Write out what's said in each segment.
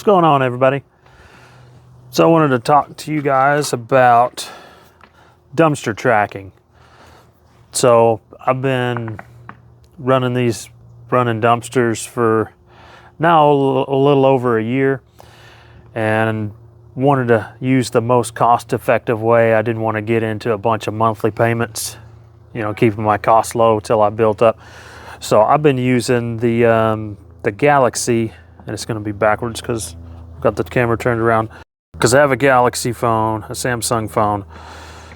What's going on, everybody? So I wanted to talk to you guys about dumpster tracking. So I've been running dumpsters for now a little over a year, and wanted to use the most cost-effective way. I didn't want to get into a bunch of monthly payments, keeping my costs low till I built up. So I've been using the Galaxy, and it's going to be backwards because I've got the camera turned around, because I have a Galaxy phone, a Samsung phone.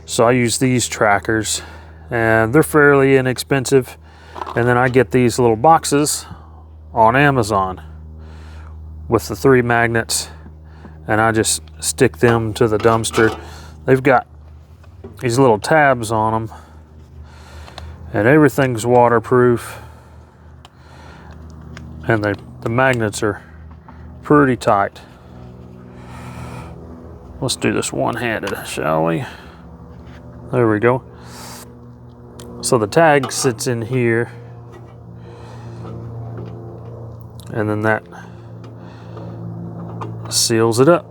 So I use these trackers, and they're fairly inexpensive. And then I get these little boxes on Amazon with the 3 magnets, and I just stick them to the dumpster. They've got these little tabs on them, and everything's waterproof, and the magnets are pretty tight. Let's do this one-handed, shall we? There we go. So the tag sits in here, and then that seals it up.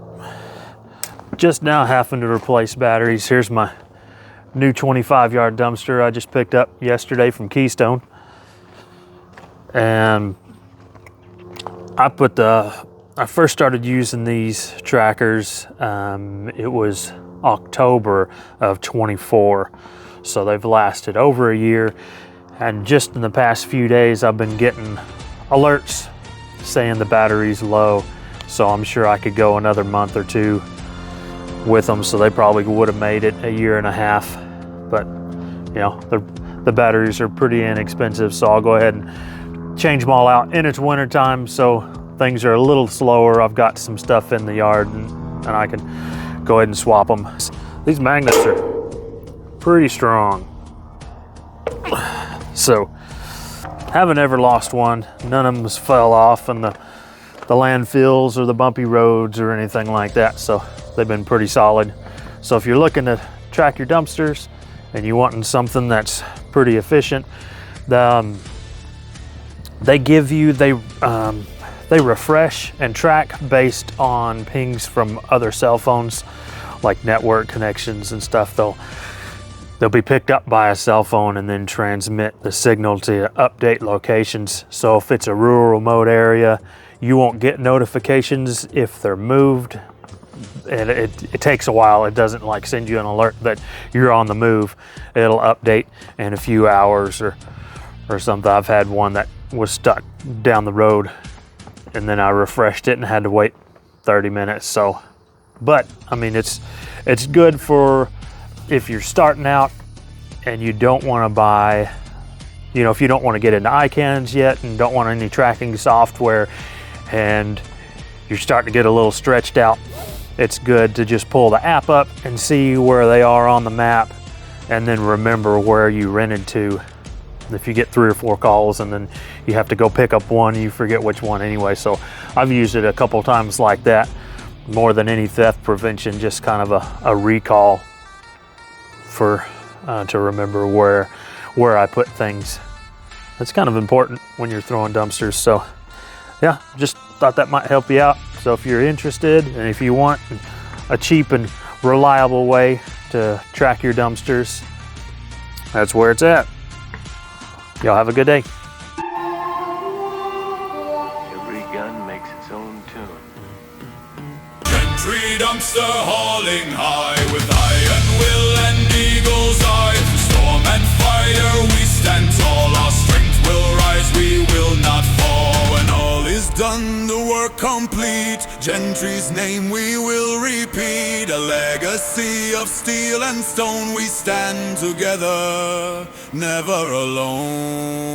Just now having to replace batteries. Here's my new 25-yard dumpster I just picked up yesterday from Keystone. And I first started using these trackers, it was October of 24. So they've lasted over a year. And just in the past few days, I've been getting alerts saying the battery's low. So I'm sure I could go another month or two with them. So they probably would have made it a year and a half. But the batteries are pretty inexpensive. So I'll go ahead and change them all out. And it's winter time, so things are a little slower. I've got some stuff in the yard, and I can go ahead and swap them. These magnets are pretty strong. So haven't ever lost one. None of them fell off in the landfills or the bumpy roads or anything like that. So they've been pretty solid. So if you're looking to track your dumpsters and you wanting something that's pretty efficient, they refresh and track based on pings from other cell phones, like network connections and stuff. They'll be picked up by a cell phone and then transmit the signal to update locations. So if it's a rural, remote area, you won't get notifications if they're moved. And it takes a while. It doesn't like send you an alert that you're on the move. It'll update in a few hours or something. I've had one that was stuck down the road, and then I refreshed it and had to wait 30 minutes. So, but I mean, it's good for if you're starting out and you don't want to buy, if you don't want to get into ICANNs yet and don't want any tracking software, and you're starting to get a little stretched out, it's good to just pull the app up and see where they are on the map, and then remember where you rented to. If you get 3 or 4 calls and then you have to go pick up one, you forget which one anyway. So I've used it a couple times like that, more than any theft prevention, just kind of a recall for to remember where I put things. It's kind of important when you're throwing dumpsters. So yeah, just thought that might help you out. So if you're interested and if you want a cheap and reliable way to track your dumpsters, that's where it's at. Y'all have a good day. Every gun makes its own tune. Gentry dumpster hauling high with iron will and eagle's eye. Through storm and fire we stand tall. Our strength will rise, we will not fall. When all is done, the work complete. Gentry's name we will repeat. A legacy of steel and stone. We stand together, never alone.